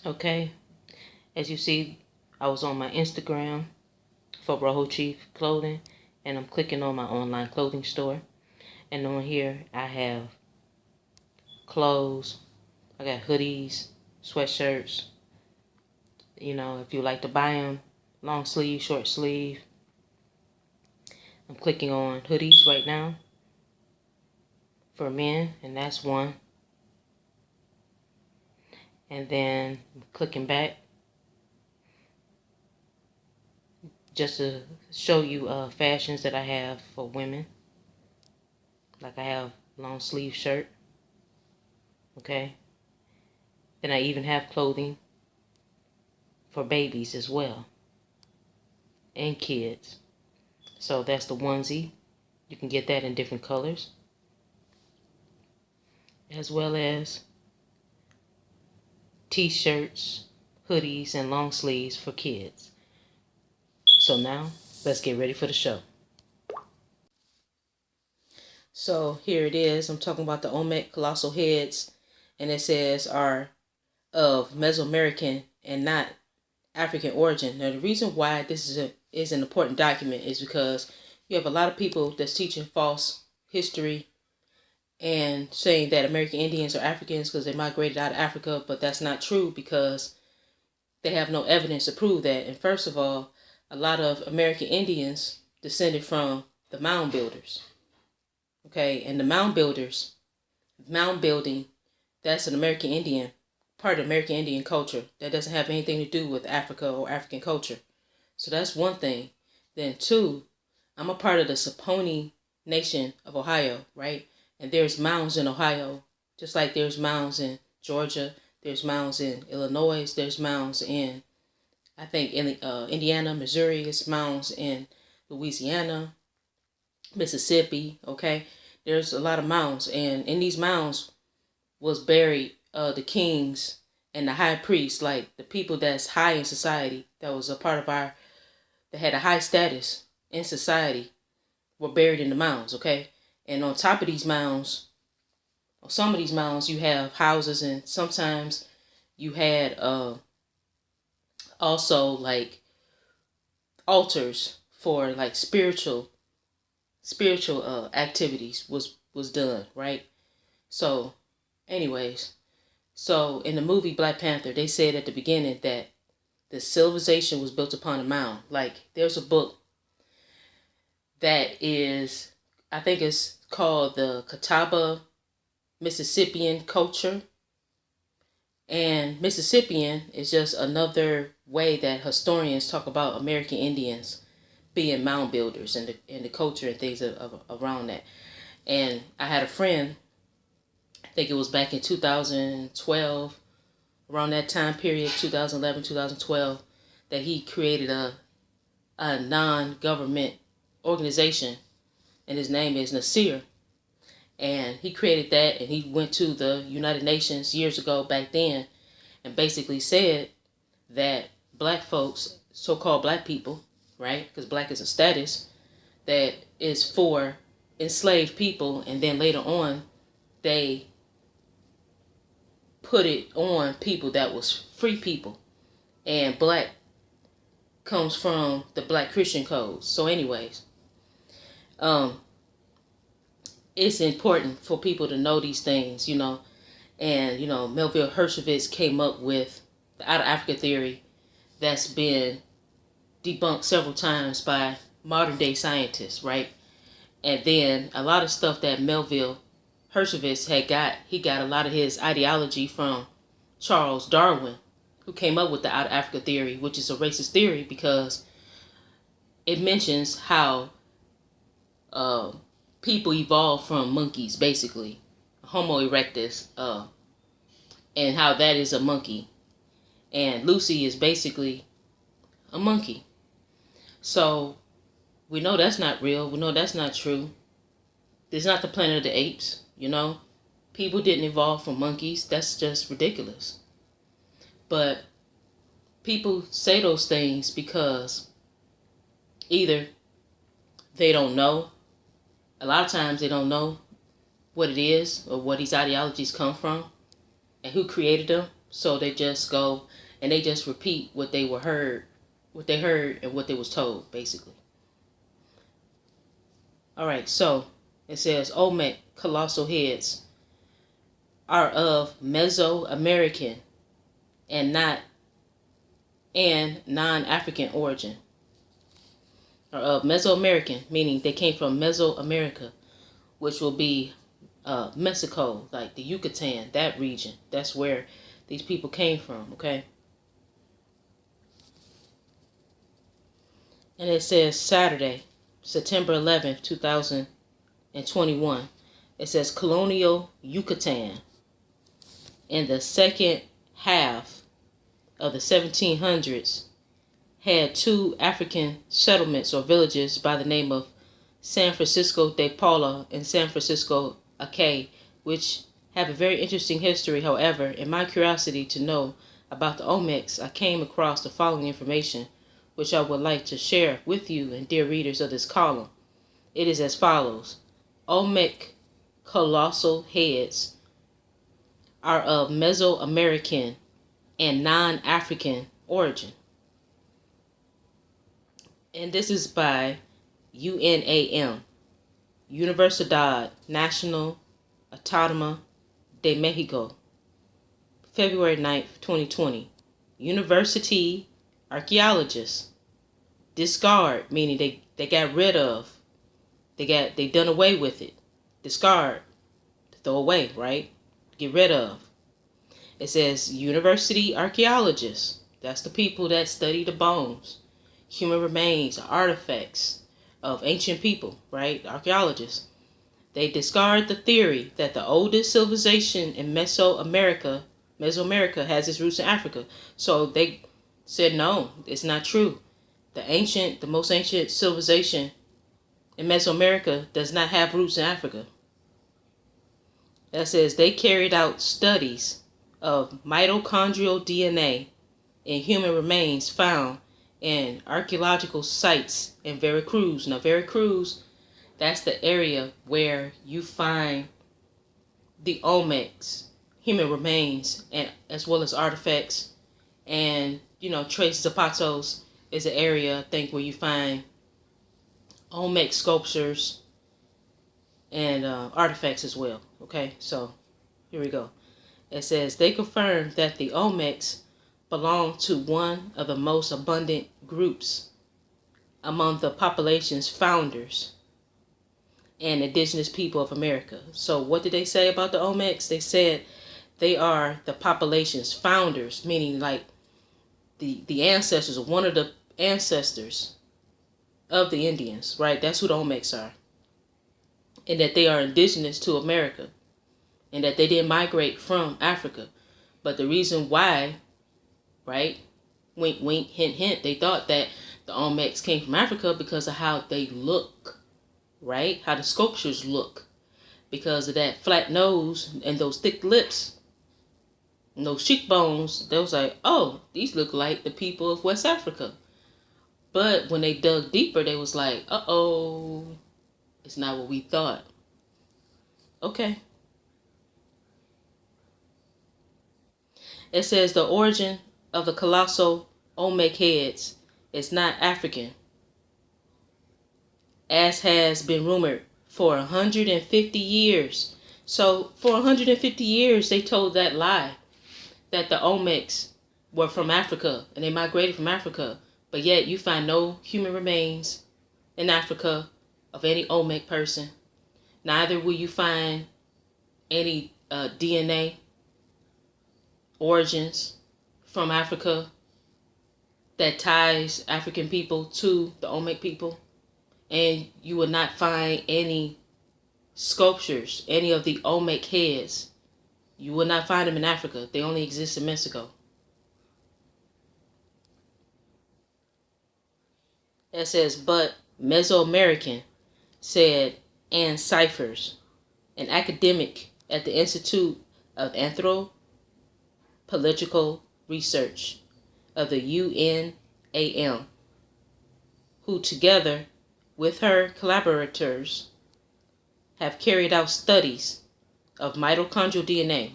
Okay, as you see, I was on my Instagram for Rojo Chief Clothing, and I'm clicking on my online clothing store. And on here, I have clothes. I got hoodies, sweatshirts. If you like to buy them, long sleeve, short sleeve. I'm clicking on hoodies right now for men, and that's one. And then I'm clicking back just to show you fashions that I have for women. Like I have long sleeve shirt. Okay. Then I even have clothing for babies as well. And kids. So that's the onesie. You can get that in different colors. As well as t-shirts, hoodies, and long sleeves for kids. So now, let's get ready for the show. So here it is. I'm talking about the Olmec colossal heads. And it says are of Mesoamerican and not African origin. Now the reason why this is an important document is because you have a lot of people that's teaching false history and saying that American Indians are Africans because they migrated out of Africa, but that's not true because they have no evidence to prove that. And first of all, a lot of American Indians descended from the mound builders. Okay, and the mound building, that's an American Indian, part of American Indian culture. That doesn't have anything to do with Africa or African culture. So that's one thing. Then two, I'm a part of the Saponi Nation of Ohio, right? And there's mounds in Ohio, just like there's mounds in Georgia, there's mounds in Illinois, there's mounds in, I think, in Indiana, Missouri, there's mounds in Louisiana, Mississippi, okay? There's a lot of mounds, and in these mounds was buried the kings and the high priests, like the people that's high in society, that was a part of that had a high status in society, were buried in the mounds, okay? And on top of these mounds, or some of these mounds, you have houses, and sometimes you had also like altars for like spiritual activities was done, right? So anyways, so in the movie Black Panther, they said at the beginning that the civilization was built upon a mound. Like there's a book that is, I think it's called the Catawba Mississippian Culture. And Mississippian is just another way that historians talk about American Indians being mound builders and the culture and things around that. And I had a friend, I think it was back in 2012, around that time period, 2011, 2012, that he created a non-government organization, and his name is Nasir. And he created that, and he went to the United Nations years ago back then and basically said that black folks, so-called black people, right, because black is a status that is for enslaved people, and then later on they put it on people that was free people, and black comes from the Black Christian codes. So anyways, it's important for people to know these things, and Melville Hershkovitz came up with the out of Africa theory that's been debunked several times by modern day scientists, right? And then a lot of stuff that Melville Hershkovitz he got a lot of his ideology from Charles Darwin, who came up with the out of Africa theory, which is a racist theory because it mentions how people evolved from monkeys, basically, Homo erectus, and how that is a monkey, and Lucy is basically a monkey. So we know that's not real. We know that's not true. This is not the Planet of the Apes, People didn't evolve from monkeys. That's just ridiculous. But people say those things because either they don't know. A lot of times they don't know what it is or where these ideologies come from and who created them. So they just go and they just repeat what they heard and what they was told, basically. All right, so it says Olmec colossal heads are of Mesoamerican and non-African origin. Or of Mesoamerican, meaning they came from Mesoamerica, which will be Mexico, like the Yucatan, that region. That's where these people came from, okay? And it says Saturday, September 11th, 2021. It says colonial Yucatan in the second half of the 1700s had two African settlements or villages by the name of San Francisco de Paula and San Francisco Acay, which have a very interesting history. However, in my curiosity to know about the Olmecs, I came across the following information, which I would like to share with you and dear readers of this column. It is as follows. Olmec colossal heads are of Mesoamerican and non-African origin. And this is by UNAM, Universidad Nacional Autónoma de Mexico, February 9th, 2020. University archaeologists discard, meaning they got rid of, they done away with it. Discard, to throw away, right? Get rid of. It says university archaeologists. That's the people that study the bones, human remains, artifacts of ancient people, right? Archaeologists. They discard the theory that the oldest civilization in Mesoamerica has its roots in Africa. So they said, no, it's not true. The most ancient civilization in Mesoamerica does not have roots in Africa. That says they carried out studies of mitochondrial DNA in human remains found in archaeological sites in Veracruz. Now, Veracruz, that's the area where you find the Olmecs, human remains, and as well as artifacts, and Tres Zapatos is an area, I think, where you find Olmec sculptures and artifacts as well. Okay, so here we go. It says they confirmed that the Olmecs belong to one of the most abundant groups among the population's founders and indigenous people of America. So what did they say about the Olmecs? They said they are the population's founders, meaning like the ancestors, or one of the ancestors of the Indians, right? That's who the Olmecs are. And that they are indigenous to America. And that they didn't migrate from Africa. But the reason why, right, wink, wink, hint, hint, they thought that the Olmecs came from Africa because of how they look, right? How the sculptures look. Because of that flat nose and those thick lips and those cheekbones, they was like, oh, these look like the people of West Africa. But when they dug deeper, they was like, uh-oh, it's not what we thought. Okay. It says the origin of the colossal Olmec heads is not African, as has been rumored for 150 years. So for 150 years, they told that lie, that the Olmecs were from Africa and they migrated from Africa. But yet you find no human remains in Africa of any Olmec person. Neither will you find any DNA origins from Africa that ties African people to the Olmec people. And you will not find any sculptures, any of the Olmec heads. You will not find them in Africa. They only exist in Mexico. It says, but Mesoamerican, said Ann Cyphers, an academic at the Institute of Anthropological Research of the UNAM, who together with her collaborators have carried out studies of mitochondrial DNA.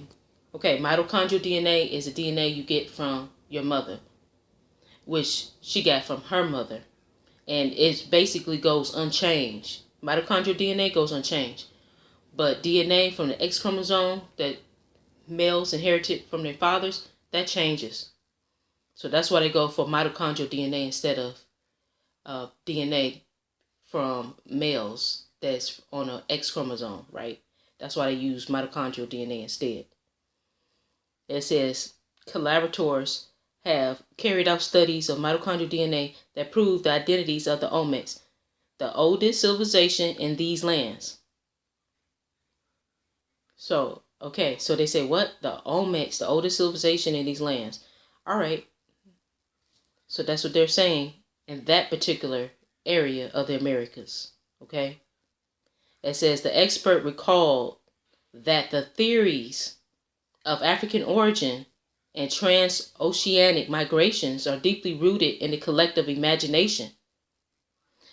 Okay, mitochondrial DNA is the DNA you get from your mother, which she got from her mother. And it basically goes unchanged. Mitochondrial DNA goes unchanged. But DNA from the X chromosome that males inherited from their fathers, that changes. So that's why they go for mitochondrial DNA instead of DNA from males that's on an X chromosome, right? That's why they use mitochondrial DNA instead. It says collaborators have carried out studies of mitochondrial DNA that prove the identities of the Olmecs, the oldest civilization in these lands. So, okay, so they say what? The Olmecs, the oldest civilization in these lands. All right. So that's what they're saying in that particular area of the Americas. Okay. It says the expert recalled that the theories of African origin and transoceanic migrations are deeply rooted in the collective imagination.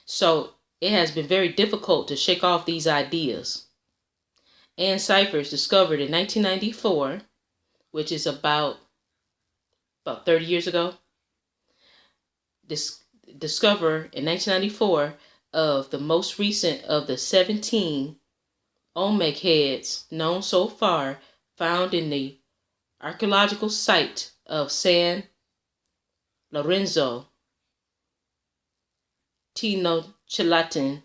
So it has been very difficult to shake off these ideas. And ciphers discovered in 1994, which is about 30 years ago, discover in 1994 of the most recent of the 17 Olmec heads known so far found in the archaeological site of San Lorenzo, Tenochtitlan,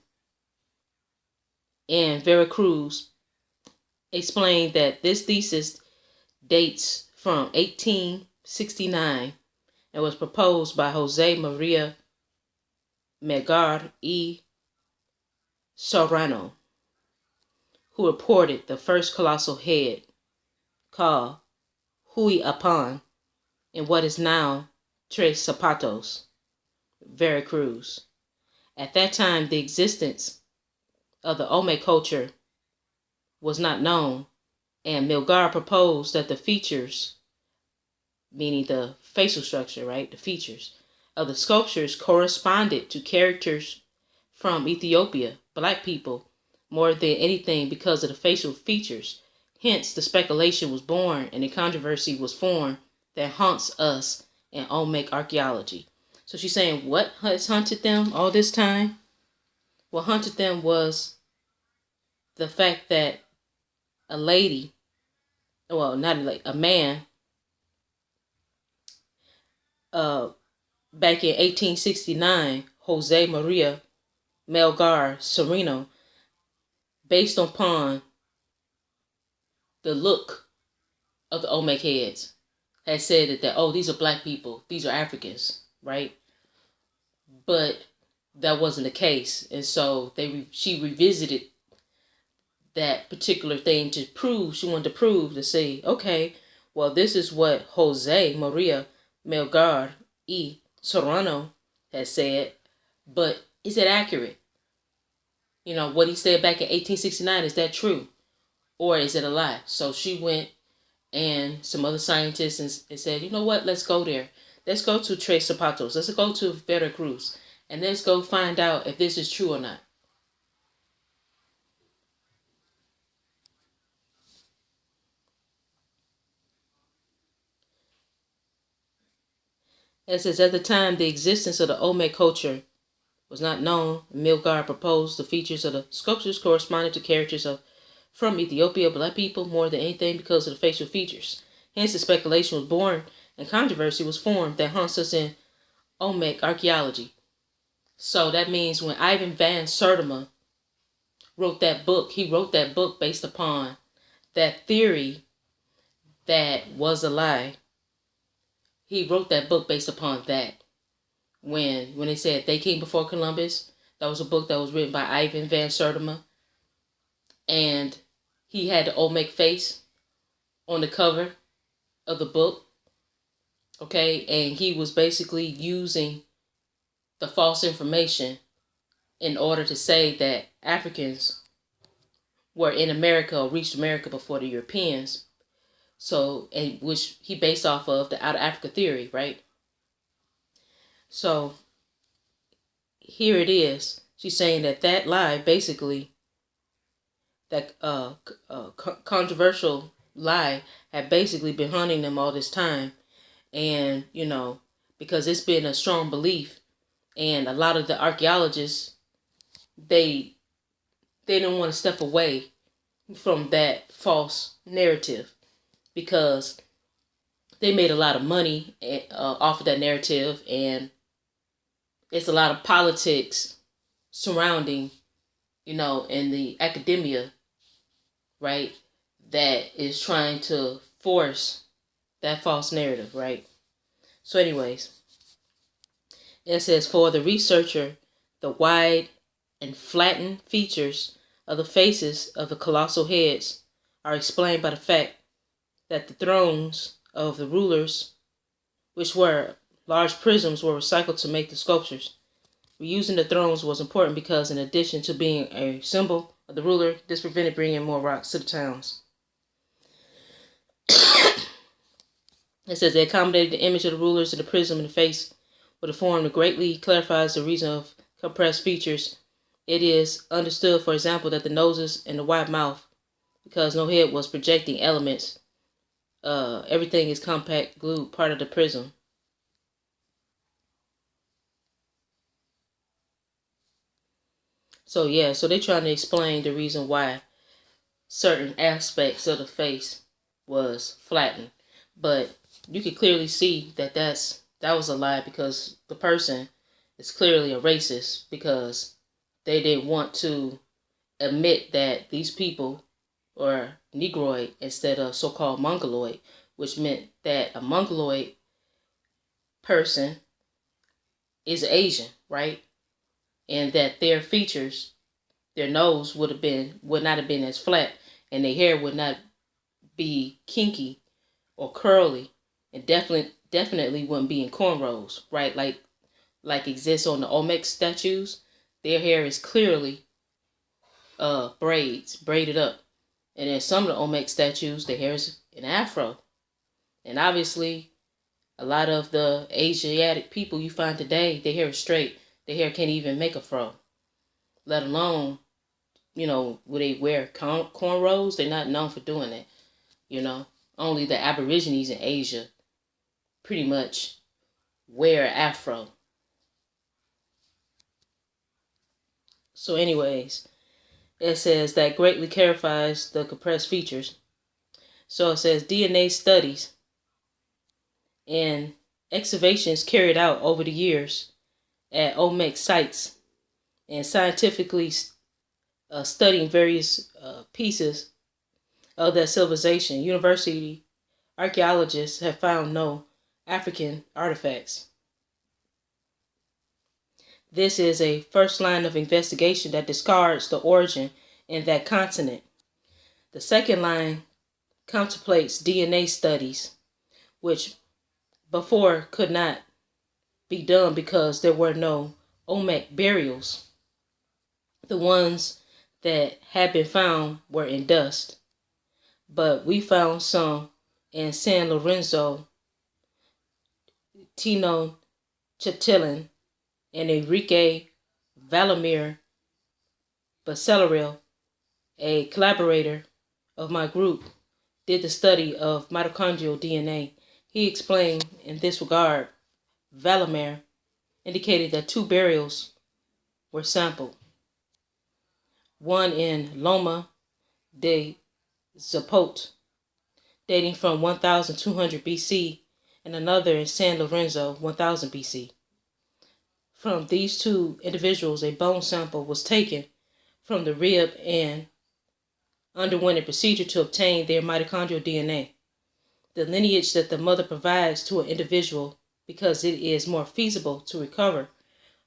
and Veracruz, explained that this thesis dates from 1869 and was proposed by Jose Maria Melgar y Serrano, who reported the first colossal head called Huiapan in what is now Tres Zapatos, Veracruz. At that time, the existence of the Olmec culture was not known, and Melgar proposed that the features, meaning the facial structure, right, the features of the sculptures corresponded to characters from Ethiopia, black people, more than anything because of the facial features. Hence, the speculation was born and the controversy was formed that haunts us in Olmec archaeology. So she's saying what has haunted them all this time? What haunted them was the fact that a lady, well, not a lady, a man, back in 1869, Jose Maria Melgar Serrano, based upon the look of the Olmec heads, had said that, oh, these are black people, these are Africans, right? But that wasn't the case, and so she revisited that particular thing to prove, she wanted to prove, to say, okay, well, this is what Jose Maria Melgar y Serrano has said, but is it accurate? You know, what he said back in 1869, is that true? Or is it a lie? So she went and some other scientists and said, you know what, let's go there. Let's go to Tres Zapatos. Let's go to Veracruz. And let's go find out if this is true or not. It says, at the time, the existence of the Olmec culture was not known. Melgar proposed the features of the sculptures corresponded to characters from Ethiopia, black people, more than anything because of the facial features. Hence, the speculation was born and controversy was formed that haunts us in Olmec archaeology. So that means when Ivan van Sertima wrote that book, he wrote that book based upon that theory that was a lie. He wrote that book based upon that. When they said they came before Columbus, that was a book that was written by Ivan van Sertima. And he had the Olmec face on the cover of the book. Okay, and he was basically using the false information in order to say that Africans were in America or reached America before the Europeans. So, and which he based off of the Out of Africa theory, right? So, here it is. She's saying that lie, basically, that controversial lie have basically been hunting them all this time. And, because it's been a strong belief, and a lot of the archaeologists, they didn't want to step away from that false narrative, because they made a lot of money off of that narrative, and it's a lot of politics surrounding, in the academia, right, that is trying to force that false narrative, right? So anyways, it says, for the researcher, the wide and flattened features of the faces of the colossal heads are explained by the fact that the thrones of the rulers, which were large prisms, were recycled to make the sculptures. Reusing the thrones was important because, in addition to being a symbol of the ruler, this prevented bringing more rocks to the towns. It says they accommodated the image of the rulers in the prism in the face with a form that greatly clarifies the reason of compressed features. It is understood, for example, that the noses and the wide mouth, because no head was projecting elements, everything is compact glued part of the prism. So yeah, so they're trying to explain the reason why certain aspects of the face was flattened, but you can clearly see that that was a lie, because the person is clearly a racist, because they didn't want to admit that these people are Negroid instead of so-called Mongoloid, which meant that a Mongoloid person is Asian, right? And that their features, their nose would not have been as flat, and their hair would not be kinky or curly, and definitely wouldn't be in cornrows, right? Like exists on the Olmecs statues. Their hair is clearly braided up. And in some of the Olmec statues, the hair is an afro. And obviously, a lot of the Asiatic people you find today, their hair is straight. Their hair can't even make a fro, let alone, would they wear cornrows? They're not known for doing that. Only the Aborigines in Asia pretty much wear afro. So anyways, it says that greatly clarifies the compressed features. So it says DNA studies and excavations carried out over the years at Olmec sites, and scientifically studying various pieces of that civilization, university archaeologists have found no African artifacts. This is a first line of investigation that discards the origin in that continent. The second line contemplates DNA studies, which before could not be done because there were no Olmec burials. The ones that had been found were in dust, but we found some in San Lorenzo, Tino Chitilin, and Enrique Valamir Bacelarel, a collaborator of my group, did the study of mitochondrial DNA. He explained in this regard, Valamir indicated that 2 burials were sampled. One in Loma de Zapote, dating from 1200 BC, and another in San Lorenzo, 1000 BC. From these 2 individuals, a bone sample was taken from the rib and underwent a procedure to obtain their mitochondrial DNA, the lineage that the mother provides to an individual because it is more feasible to recover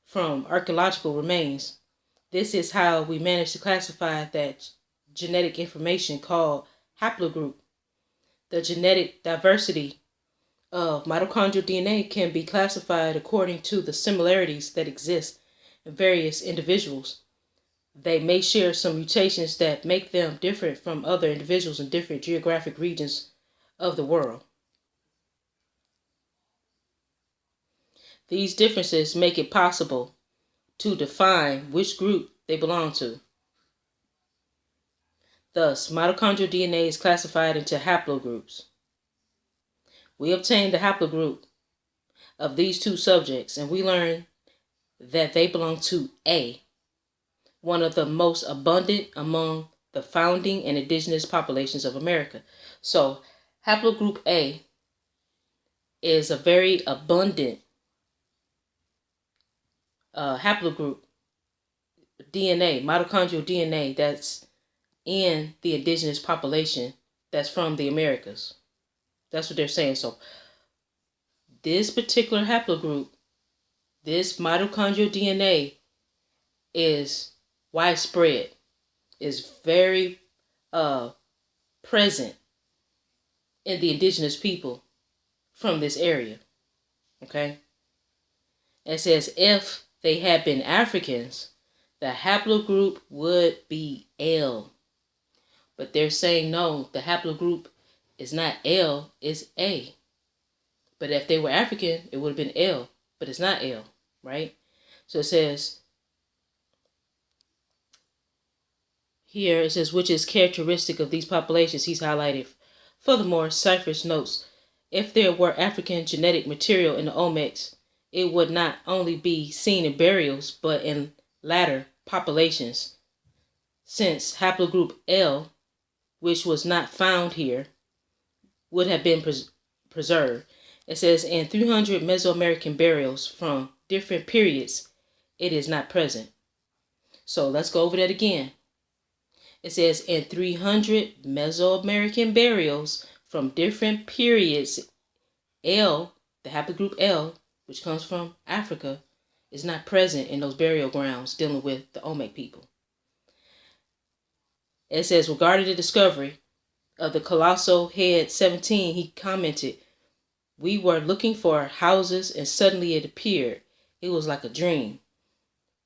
from archaeological remains. This is how we manage to classify that genetic information called haplogroup. The genetic diversity of mitochondrial DNA can be classified according to the similarities that exist in various individuals. They may share some mutations that make them different from other individuals in different geographic regions of the world. These differences make it possible to define which group they belong to. Thus, mitochondrial DNA is classified into haplogroups. We obtained the haplogroup of these two subjects, and we learned that they belong to A, one of the most abundant among the founding and indigenous populations of America. So, haplogroup A is a very abundant haplogroup DNA, mitochondrial DNA, that's in the indigenous population that's from the Americas. That's what they're saying. So this particular haplogroup, this mitochondrial DNA, is widespread, is very present in the indigenous people from this area. Okay? It says if they had been Africans, the haplogroup would be L. But they're saying no, the haplogroup is not L, it's A. But if they were African, it would have been L, but it's not L, right? So it says here, it says, which is characteristic of these populations, he's highlighted. Furthermore, Cyphers notes, if there were African genetic material in the Olmecs, it would not only be seen in burials, but in latter populations, since haplogroup L, which was not found here, would have been preserved. It says in 300 Mesoamerican burials from different periods, it is not present. So let's go over that again. It says in 300 Mesoamerican burials from different periods, L, the haplogroup L, which comes from Africa, is not present in those burial grounds dealing with the Olmec people. It says regarding the discovery of the colossal head 17, he commented, we were looking for houses and suddenly it appeared. It was like a dream.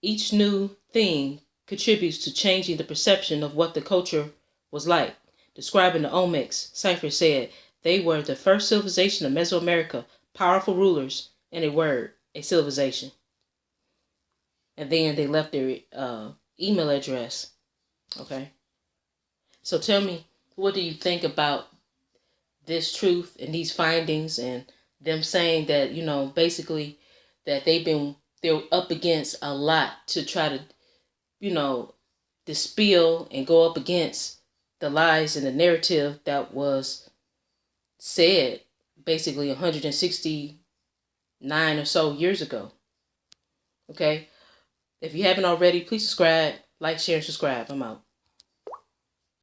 Each new thing contributes to changing the perception of what the culture was like. Describing the Olmecs, Cypher said, they were the first civilization of Mesoamerica, powerful rulers, and a word, a civilization. And then they left their email address. Okay. So tell me, what do you think about this truth and these findings and them saying that, basically that they're up against a lot to try to, dispel and go up against the lies and the narrative that was said basically 169 or so years ago. Okay? If you haven't already, please subscribe, like, share, and subscribe. I'm out.